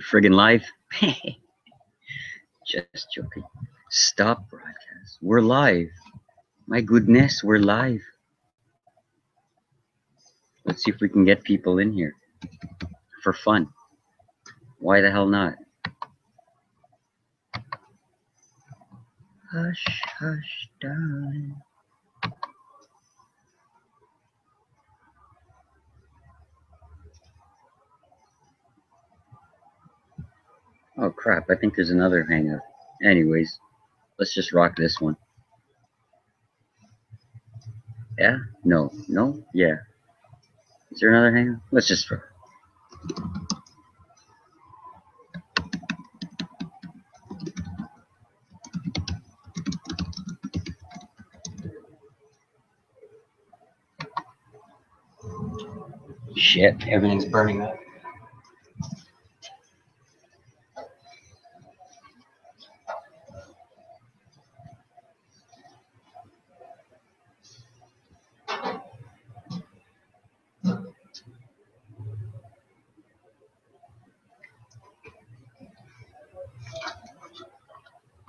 friggin' live? Just joking. Stop broadcast. We're live. My goodness, we're live. Let's see if we can get people in here for fun. Why the hell not? Hush, hush, darling. Oh crap, I think there's another hangout. Anyways, let's just rock this one. Yeah? No. No? Yeah. Is there another hangout? Let's just rock. Shit, everything's burning up.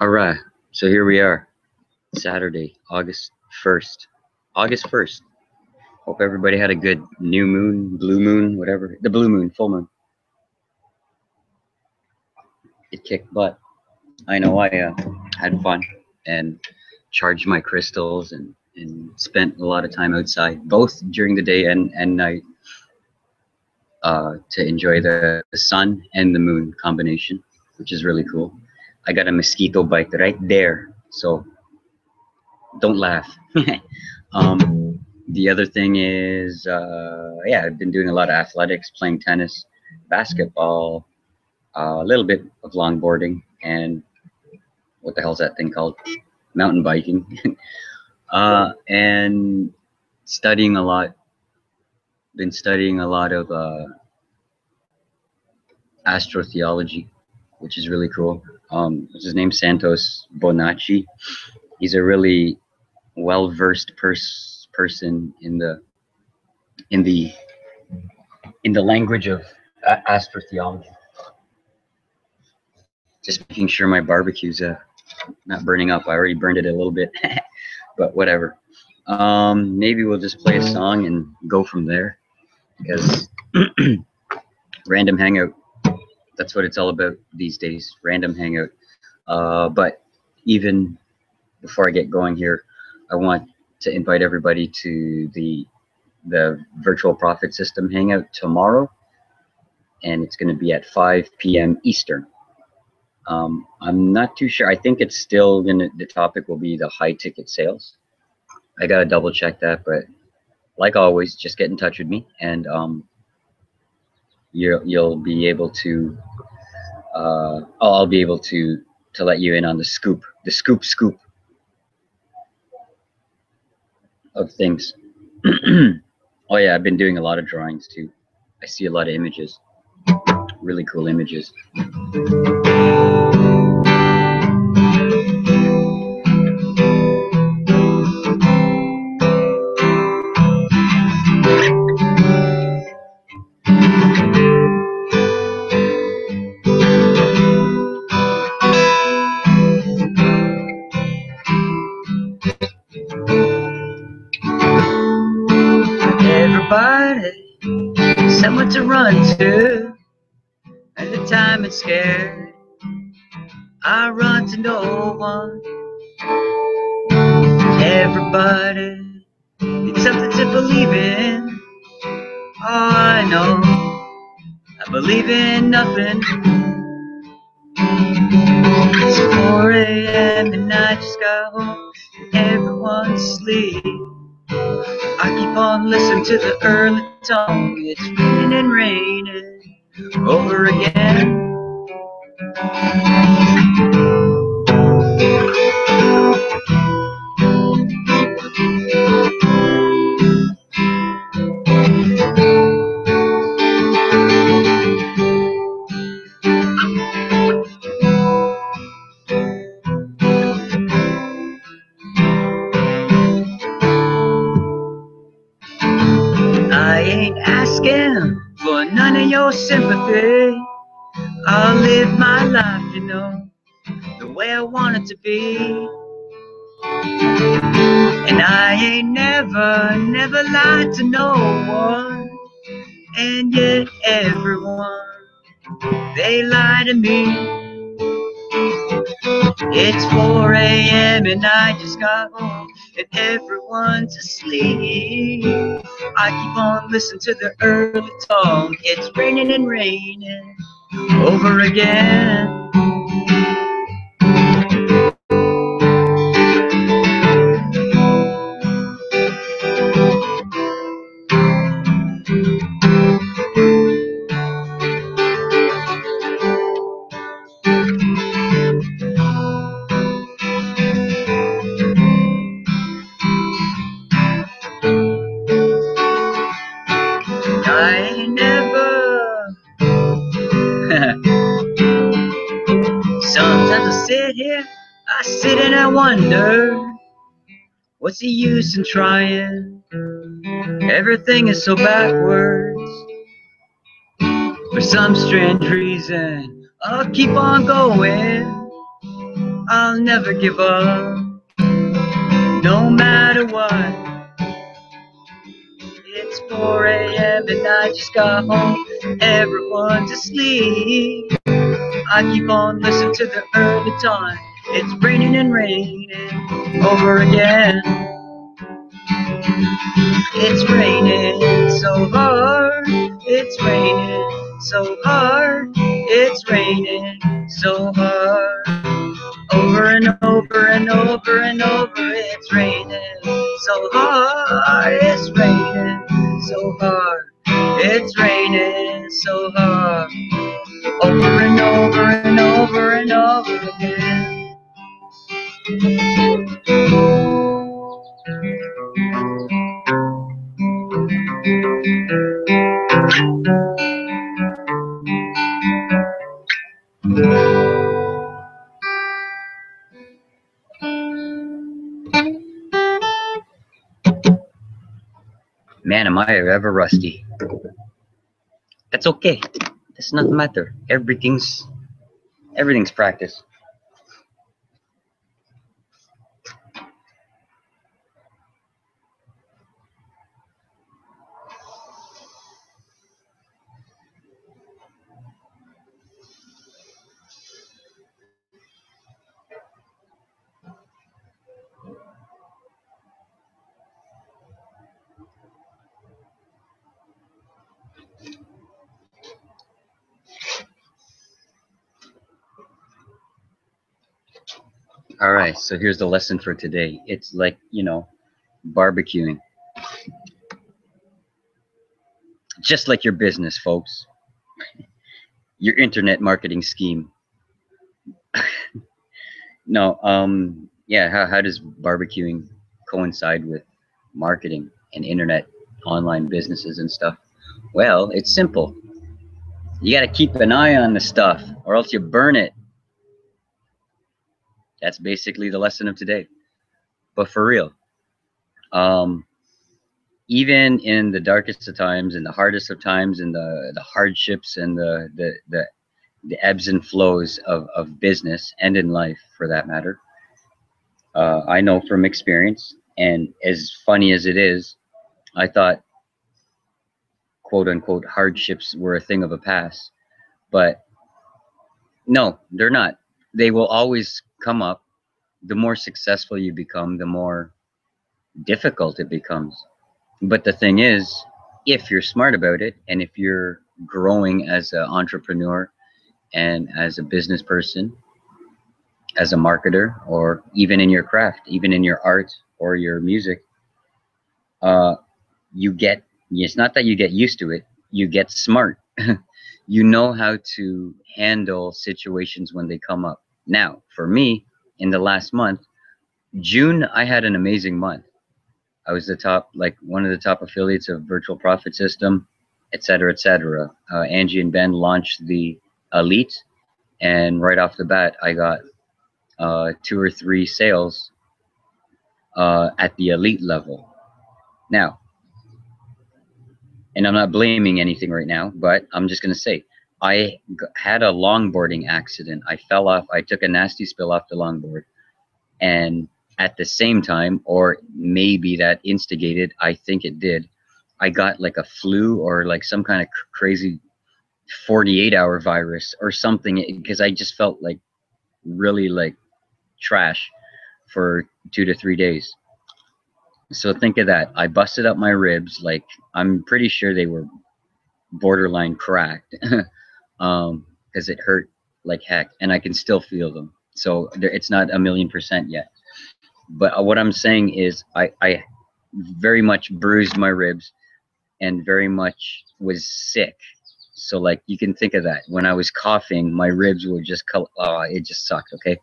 Alright, so here we are. Saturday, August 1st. August 1st. Hope everybody had a good new moon, blue moon, whatever. The blue moon, full moon. It kicked butt. I know I had fun and charged my crystals and spent a lot of time outside, both during the day and night, to enjoy the sun and the moon combination, which is really cool. I got a mosquito bite right there, so don't laugh. The other thing is, yeah, I've been doing a lot of athletics, playing tennis, basketball, a little bit of longboarding, and what the hell's that thing called? Mountain biking. And studying a lot. Been studying a lot of astrotheology, which is really cool. What's his name? Santos Bonacci. He's a really well-versed person in the language of astrotheology. Just making sure my barbecue's not burning up. I already burned it a little bit, but whatever. Maybe we'll just play a song and go from there, because random hangout, that's what it's all about these days, random hangout. But even before I get going here, I want to invite everybody to the Virtual Profit System hangout tomorrow, and it's going to be at 5 p.m. Eastern. I'm not too sure. I think it's still the topic will be the high ticket sales. I gotta double check that, but like always, just get in touch with me, and you'll be able to I'll be able to let you in on the scoop of things. Oh yeah, I've been doing a lot of drawings too. I see a lot of images, really cool images. Everybody, someone to run to, and the time it's scared, I run to no one. Everybody needs something to believe in. Oh, I know, I believe in nothing. It's 4 a.m. and I just got home, everyone's asleep. I keep on listening to the early tone. It's raining over again. I ain't asking for none of your sympathy. I'll live my life, you know, the way I want it to be. And I ain't never lied to no one. And yet everyone, they lie to me. It's 4 a.m. and I just got home and everyone's asleep. I keep on listening to the early song. It's raining and raining over again. I ain't never. Sometimes I sit here, I sit and I wonder, what's the use in trying? Everything is so backwards. For some strange reason, I'll keep on going. I'll never give up, no matter what. It's 4 a.m. and I just got home. Everyone's asleep. I keep on listening to the early time. It's raining and raining over again. It's raining so hard. It's raining so hard. It's raining so hard. Over and over and over and over. It's raining so hard. It's raining so hard. It's raining so hard. Over and over and over and over again. Man, am I ever rusty. That's okay. That's not the matter. Everything's practice. All right, so here's the lesson for today. It's like, you know, barbecuing. Just like your business, folks. Your internet marketing scheme. No, yeah, how does barbecuing coincide with marketing and internet online businesses and stuff? Well, it's simple. You got to keep an eye on the stuff or else you burn it. That's basically the lesson of today. But for real, even in the darkest of times and the hardest of times and the hardships and the ebbs and flows of business and in life for that matter, I know from experience, and as funny as it is, I thought quote unquote hardships were a thing of the past, but no, they're not. They will always come up. The more successful you become, the more difficult it becomes. But the thing is, if you're smart about it and if you're growing as an entrepreneur and as a business person, as a marketer, or even in your craft, even in your art or your music, you get, it's not that you get used to it, you get smart. You know how to handle situations when they come up. Now, for me, in the last month, June, I had an amazing month. I was the top, like one of the top affiliates of Virtual Profit System, et cetera, et cetera. Angie and Ben launched the Elite, and right off the bat, I got 2 or 3 sales at the Elite level. Now, and I'm not blaming anything right now, but I'm just going to say, had a longboarding accident. I fell off. I took a nasty spill off the longboard, and at the same time, or maybe that instigated, I think it did, I got like a flu or like some kind of crazy 48-hour virus or something, because I just felt like really like trash for 2 to 3 days. So think of that. I busted up my ribs, like I'm pretty sure they were borderline cracked, because it hurt like heck, and I can still feel them. So it's not 1,000,000% yet. But what I'm saying is, I very much bruised my ribs and very much was sick. So like you can think of that. When I was coughing, my ribs were just it just sucked. Okay,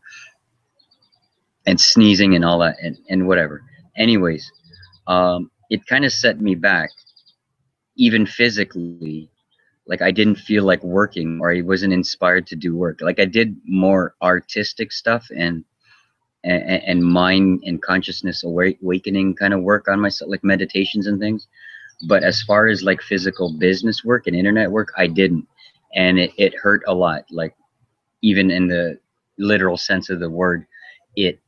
and sneezing and all that and whatever. Anyways, it kind of set me back, even physically. Like I didn't feel like working, or I wasn't inspired to do work. Like I did more artistic stuff and mind and consciousness awakening kind of work on myself, like meditations and things. But as far as like physical business work and internet work, I didn't, and it hurt a lot. Like even in the literal sense of the word, it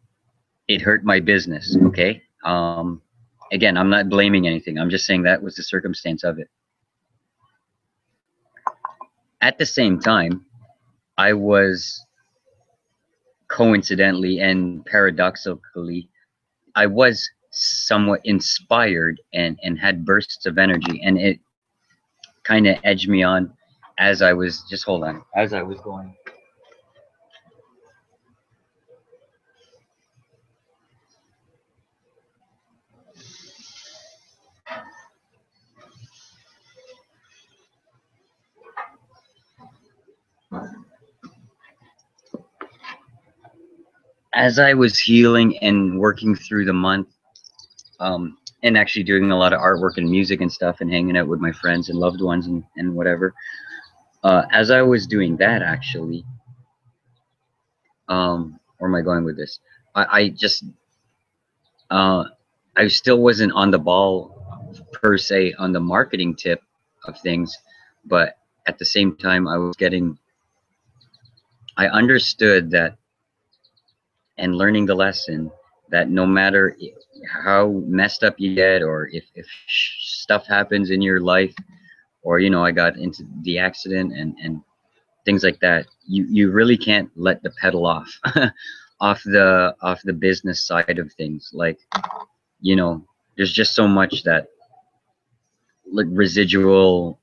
hurt my business. Okay. Again, I'm not blaming anything. I'm just saying that was the circumstance of it. At the same time, I was coincidentally and paradoxically, I was somewhat inspired and had bursts of energy, and it kind of edged me on as I was, just hold on, as I was going. As I was healing and working through the month, and actually doing a lot of artwork and music and stuff and hanging out with my friends and loved ones and whatever, as I was doing that, actually, where am I going with this? I just, I still wasn't on the ball per se on the marketing tip of things, but at the same time, I understood that, and learning the lesson that no matter how messed up you get, or if stuff happens in your life, or I got into the accident and things like that, you really can't let the pedal off off the business side of things. Like, there's just so much that like residual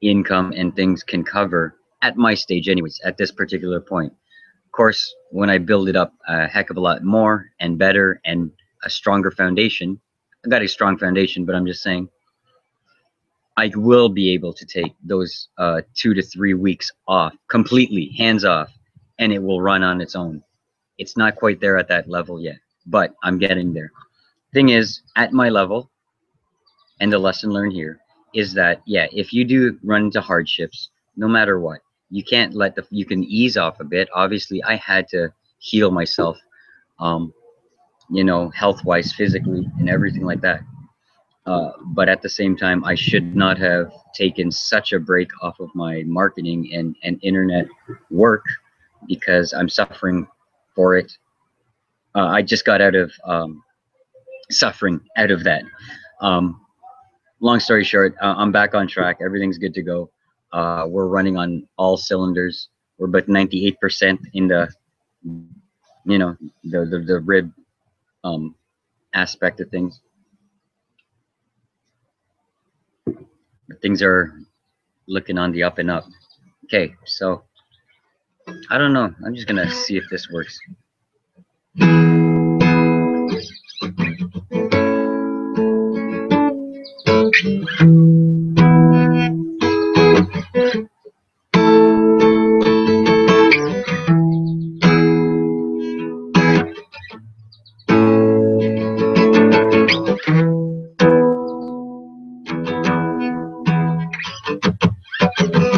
income and things can cover at my stage anyways, at this particular point. Of course, when I build it up a heck of a lot more and better and a stronger foundation, I got a strong foundation, but I'm just saying I will be able to take those 2 to 3 weeks off, completely hands off, and it will run on its own. It's not quite there at that level yet, but I'm getting there. Thing is, at my level, and the lesson learned here is that, yeah, if you do run into hardships, no matter what, you can't let you can ease off a bit. Obviously, I had to heal myself, health-wise, physically, and everything like that. But at the same time, I should not have taken such a break off of my marketing and internet work, because I'm suffering for it. I just got out of suffering out of that. Long story short, I'm back on track. Everything's good to go. We're running on all cylinders. We're about 98% in the, the rib aspect of things. But things are looking on the up and up. Okay, so I don't know. I'm just gonna see if this works.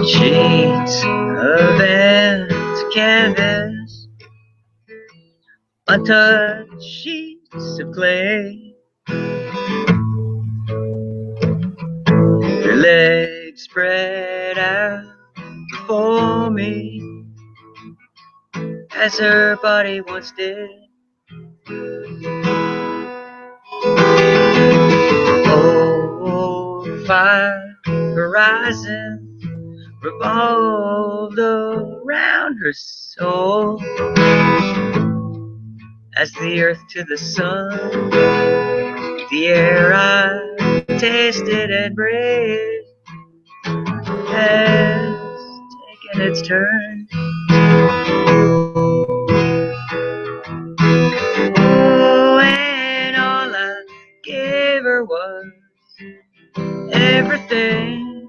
Shades of empty canvas, untouched sheets of clay, your legs spread out before as her body once did. Oh, fire horizon revolved around her soul, as the earth to the sun, the air I tasted and breathed has taken its turn. Oh, and all I gave her was everything.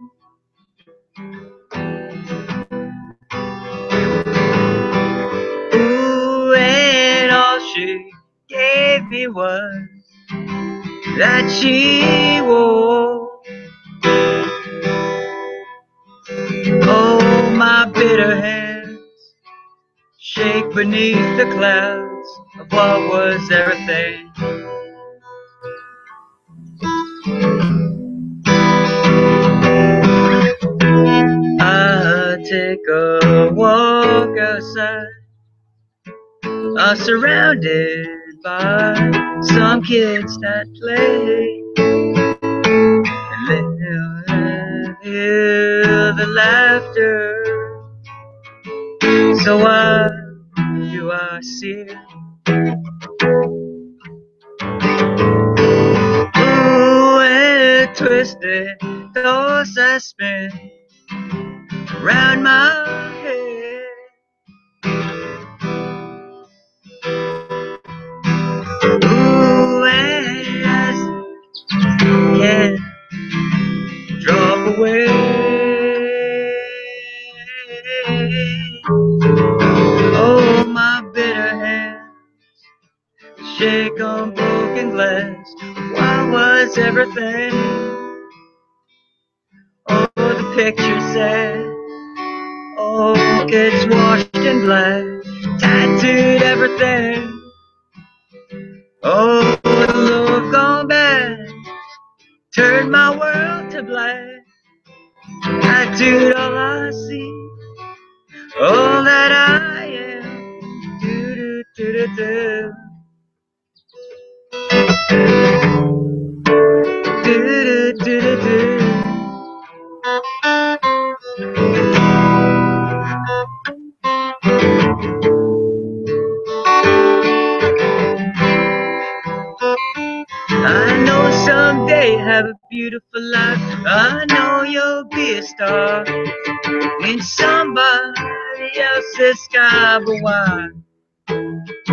Ooh, and all she gave me was that she wore. Oh, my bitter hands shake beneath the clouds of what was everything. I take a walk outside, surrounded by some kids that play, and hear the laughter. So why do I see? Ooh, and twisted thoughts that spin round my head. Ooh, and I can't drop away. Oh, my bitter hands shake on broken glass. Why was everything? Oh, the picture sad. Oh, kids washed in black, tattooed everything. Oh, the love gone bad, turned my world to black. Tattooed all I see, all that I am. Do do do do do. Do do do do do. I know someday have a beautiful life. I know you'll be a star in somebody else's sky, but why?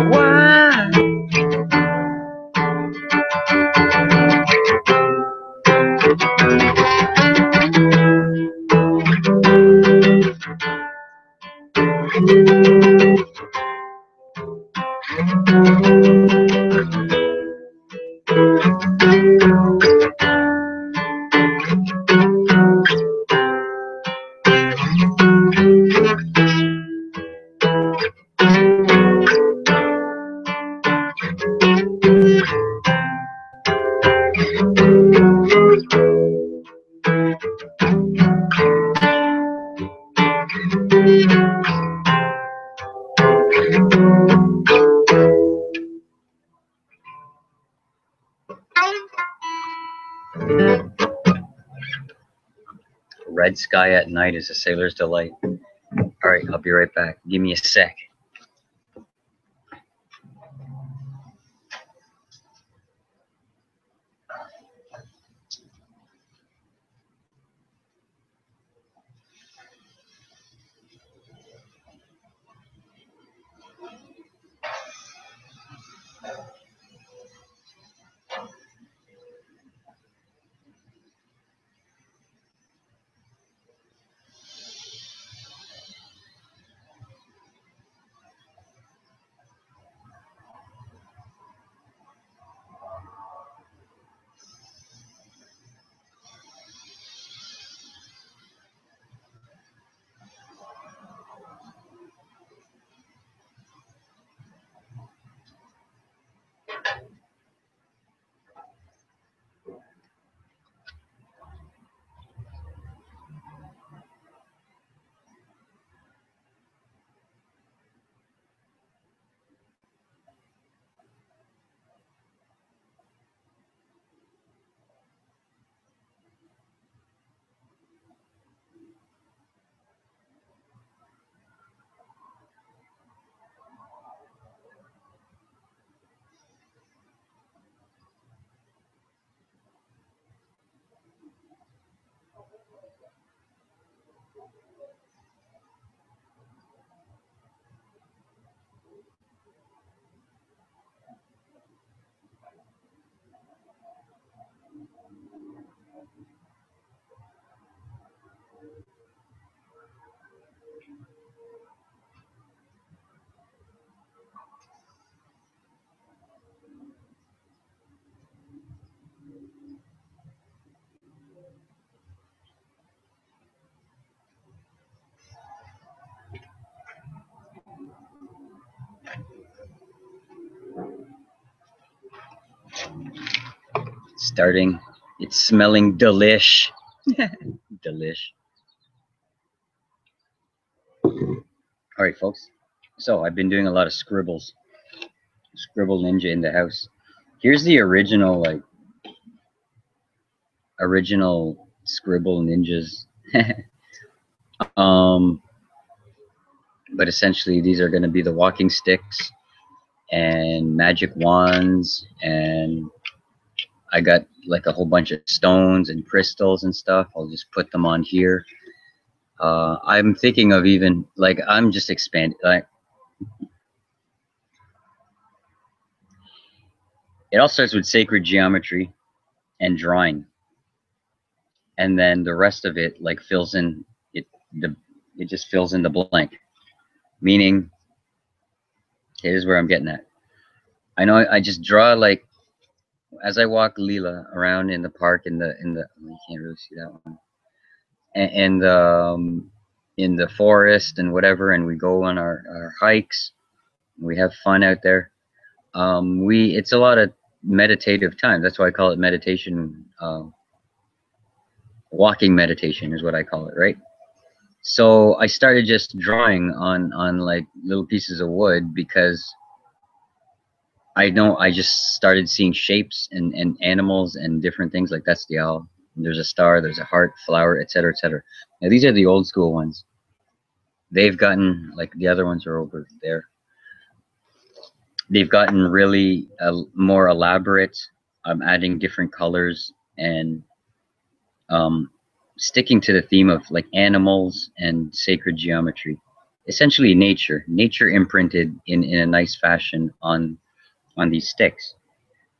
Why? Red sky at night is a sailor's delight. All right, I'll be right back. Give me a sec. starting. It's smelling delish. Delish. All right, folks. So I've been doing a lot of scribbles. Scribble Ninja in the house. Here's the original, like, original Scribble Ninjas. But essentially these are going to be the walking sticks and magic wands, and I got like a whole bunch of stones and crystals and stuff. I'll just put them on here. I'm thinking of even, like, I'm just expanding, like, it all starts with sacred geometry and drawing, and then the rest of it like fills in it. It just fills in the blank. Meaning, here's where I'm getting at. I know I just draw, like, as I walk Leela around in the park, in the you can't really see that one, and in the forest and whatever, and we go on our hikes. We have fun out there. It's a lot of meditative time. That's why I call it meditation. Walking meditation is what I call it, right? So I started just drawing on like little pieces of wood, because I just started seeing shapes and animals and different things. Like, that's the owl. There's a star, there's a heart, flower, etc., etc. Now these are the old school ones. They've gotten, like, the other ones are over there. They've gotten really more elaborate. I'm adding different colors and sticking to the theme of, like, animals and sacred geometry. Essentially nature imprinted in a nice fashion on these sticks.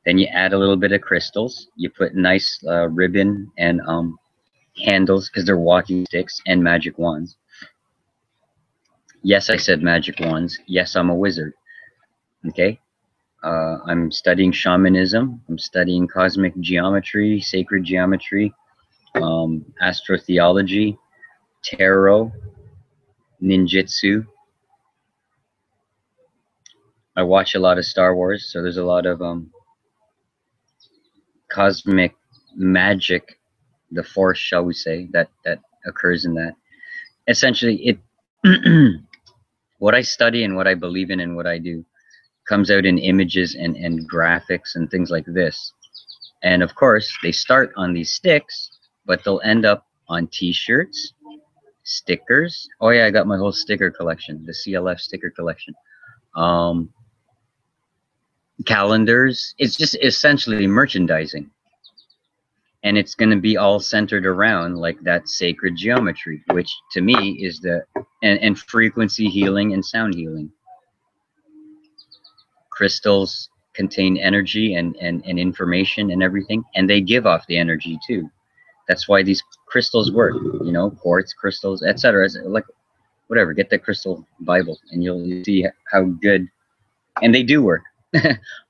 Then you add a little bit of crystals. You put nice ribbon and handles, because they're walking sticks, and magic wands. Yes, I said magic wands. Yes, I'm a wizard. Okay. I'm studying shamanism. I'm studying cosmic geometry, sacred geometry, astrotheology, tarot, ninjutsu. I watch a lot of Star Wars, so there's a lot of cosmic magic, the Force, shall we say, that occurs in that. Essentially, it what I study and what I believe in and what I do comes out in images and graphics and things like this. And of course, they start on these sticks, but they'll end up on t-shirts, stickers. Oh yeah, I got my whole sticker collection, the CLF sticker collection. Calendars. It's just essentially merchandising. And it's going to be all centered around, like, that sacred geometry, which to me is the, and frequency healing and sound healing. Crystals contain energy and information and everything, and they give off the energy too. That's why these crystals work, you know, quartz crystals, etc. Like, whatever, get the crystal Bible and you'll see how good, and they do work.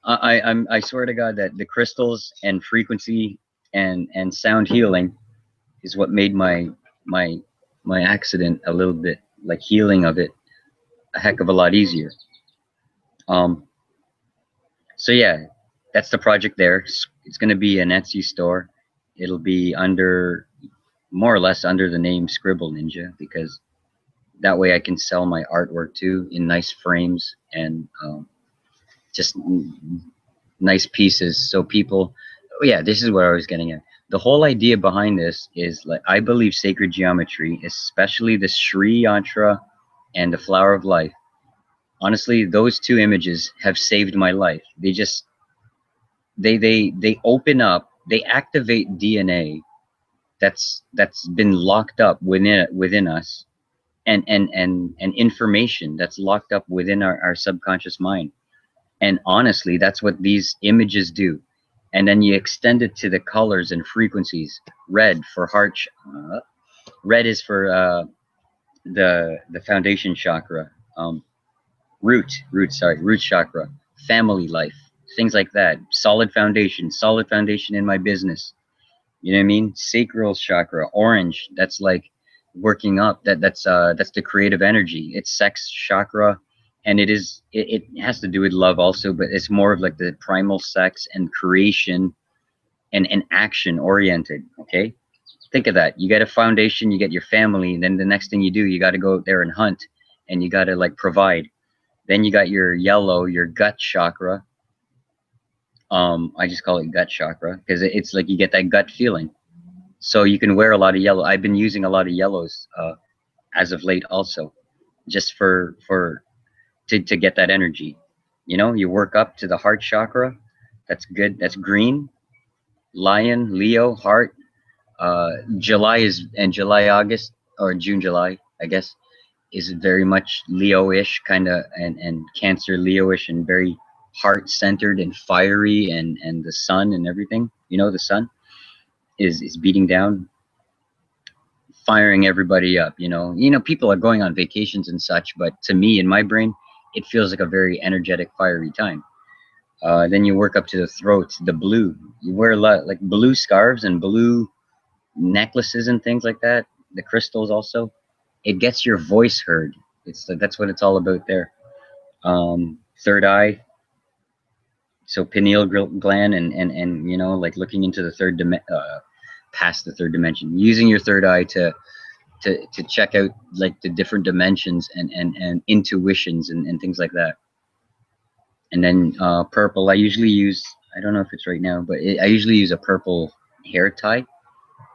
I swear to God that the crystals and frequency and sound healing is what made my accident a little bit, like, healing of it a heck of a lot easier. So yeah, that's the project there. It's going to be an Etsy store. It'll be under, more or less under the name Scribble Ninja, because that way I can sell my artwork too in nice frames and just nice pieces. So people, oh yeah, this is what I was getting at. The whole idea behind this is, like, I believe sacred geometry, especially the Shri Yantra and the Flower of Life. Honestly, those two images have saved my life. They just, they open up, they activate DNA that's been locked up within us, and information that's locked up within our subconscious mind. And honestly, that's what these images do. And then you extend it to the colors and frequencies. Red for heart, red is for the foundation chakra, root chakra, family life, things like that. Solid foundation in my business. You know what I mean? Sacral chakra, orange. That's like working up. That's the creative energy. It's sex chakra, and it has to do with love also, but it's more of like the primal sex and creation and action oriented. Okay, think of that. You get a foundation, you get your family, and then the next thing you do, you got to go out there and hunt, and you got to like provide. Then you got your yellow, your gut chakra. I just call it gut chakra because it's like you get that gut feeling. So you can wear a lot of yellow. I've been using a lot of yellows as of late, also, just to get that energy. You know, you work up to the heart chakra. That's good. That's green. Lion, Leo, heart. July is and July, August, or June, July, I guess, is very much Leo-ish kind of, and Cancer Leo-ish, and very heart-centered and fiery, and the sun and everything. You know, the sun is beating down, firing everybody up. People are going on vacations and such, but to me, in my brain, it feels like a very energetic, fiery time. Then you work up to the throat, the blue. You wear a lot like blue scarves and blue necklaces and things like that. The crystals also. It gets your voice heard. That's what it's all about there. Third eye, so pineal gland, and like looking into the past the third dimension, using your third eye to check out like the different dimensions and intuitions and things like that. And then purple, I usually use, I don't know if it's right now, but I usually use a purple hair tie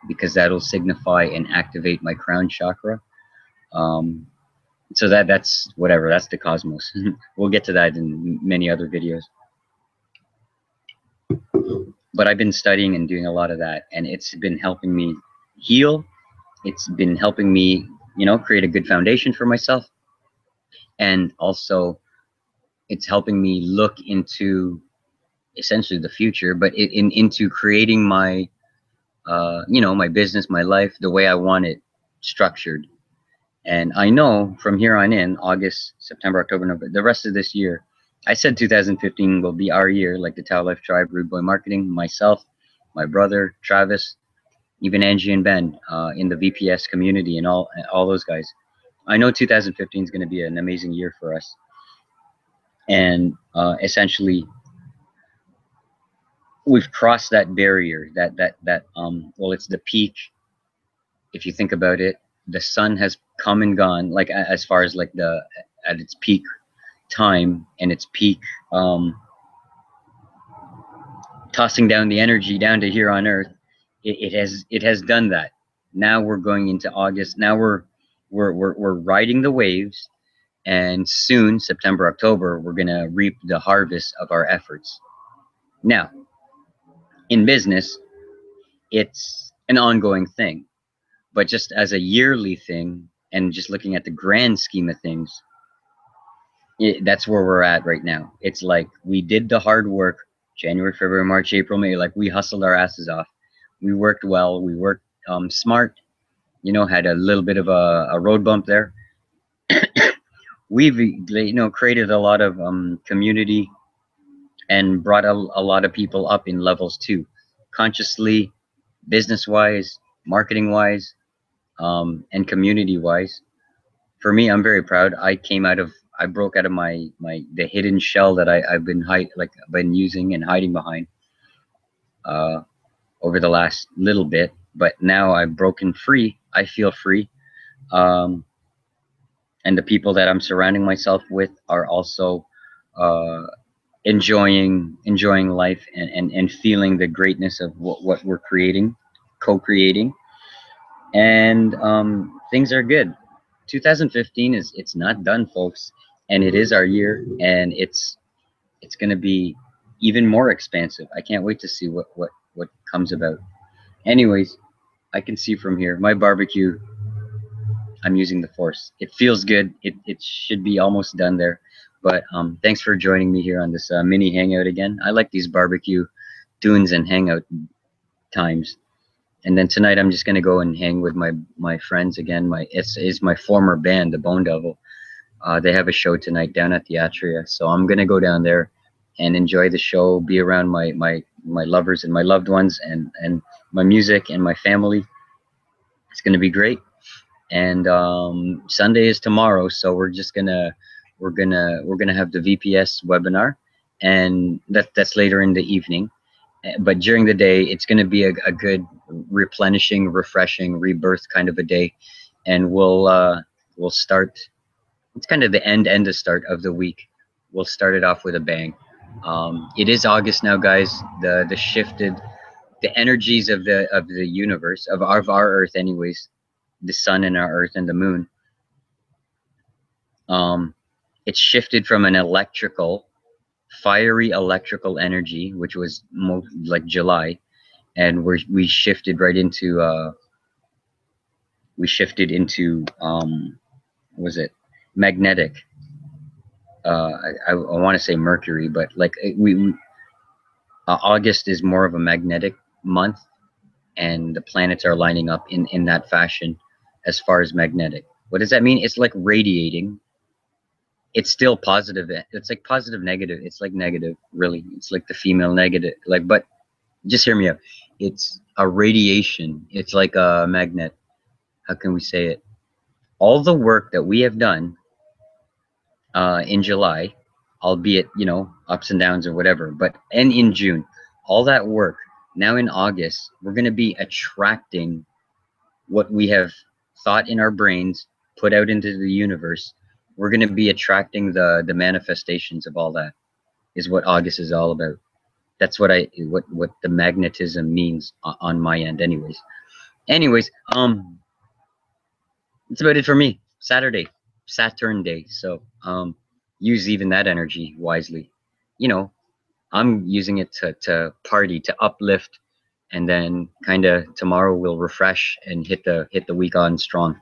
because that'll signify and activate my crown chakra. So that's whatever, that's the cosmos. We'll get to that in many other videos. But I've been studying and doing a lot of that, and it's been helping me heal. It's been helping me, create a good foundation for myself. And also, it's helping me look into essentially the future, but into creating my, my business, my life, the way I want it structured. And I know from here on in, August, September, October, November, the rest of this year, I said 2015 will be our year, like the Tao Life Tribe, Rude Boy Marketing, myself, my brother, Travis, even Angie and Ben in the VPS community, and all those guys. I know 2015 is going to be an amazing year for us. And essentially, we've crossed that barrier, well, it's the peak. If you think about it, the sun has come and gone, like as far as like at its peak time and its peak tossing down the energy down to here on earth. It has done that. Now we're going into August. Now we're riding the waves, and soon, September, October, we're gonna reap the harvest of our efforts. Now, in business, it's an ongoing thing, but just as a yearly thing, and just looking at the grand scheme of things, that's where we're at right now. It's like we did the hard work, January, February, March, April, May. Like we hustled our asses off. We worked well. We worked smart. Had a little bit of a road bump there. We've created a lot of community and brought a lot of people up in levels too, consciously, business-wise, marketing-wise, and community-wise. For me, I'm very proud. I broke out of the hidden shell that I've been using and hiding behind over the last little bit. But now I've broken free. I feel free, and the people that I'm surrounding myself with are also enjoying life and feeling the greatness of what we're creating, co-creating, and things are good. 2015 it's not done, folks, and it is our year, and it's going to be even more expansive. I can't wait to see what comes about. Anyways, I can see from here my barbecue. I'm using the force. It feels good. It should be almost done there. But thanks for joining me here on this mini hangout again. I like these barbecue tunes and hangout times. And then tonight I'm just gonna go and hang with my friends again. It's my former band, the Bone Devil. They have a show tonight down at the Atria, so I'm gonna go down there and enjoy the show, be around my lovers and my loved ones, and my music and my family. It's gonna be great. And Sunday is tomorrow, so we're gonna have the VPS webinar, and that's later in the evening. But during the day, it's going to be a good replenishing, refreshing, rebirth kind of a day, and we'll start. It's kind of the end of start of the week. We'll start it off with a bang. It is August now, guys. The shifted the energies of the universe of our Earth, anyways, the sun and our Earth and the moon. It's shifted from an electrical, fiery electrical energy, which was like July, and we shifted right into what was it, magnetic. I want to say Mercury, but like August is more of a magnetic month, and the planets are lining up in that fashion as far as magnetic. What does that mean? It's like radiating. It's still positive. It's like positive, negative. It's like negative, really. It's like the female negative. Like, but just hear me out. It's a radiation. It's like a magnet. How can we say it? All the work that we have done in July, albeit, you know, ups and downs or whatever, but and in June, all that work. Now in August, we're going to be attracting what we have thought in our brains, put out into the universe. We're going to be attracting the manifestations of all that. Is what August is all about. That's what what the magnetism means on my end, anyways. That's about it for me. Saturn day. So use even that energy wisely. You know, I'm using it to party, to uplift, and then kind of tomorrow we'll refresh and hit the week on strong.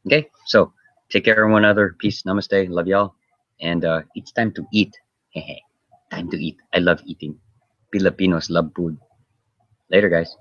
Okay, so take care of one another. Peace, namaste, love y'all, and it's time to eat. Time to eat. I love eating. Filipinos love food. Later, guys.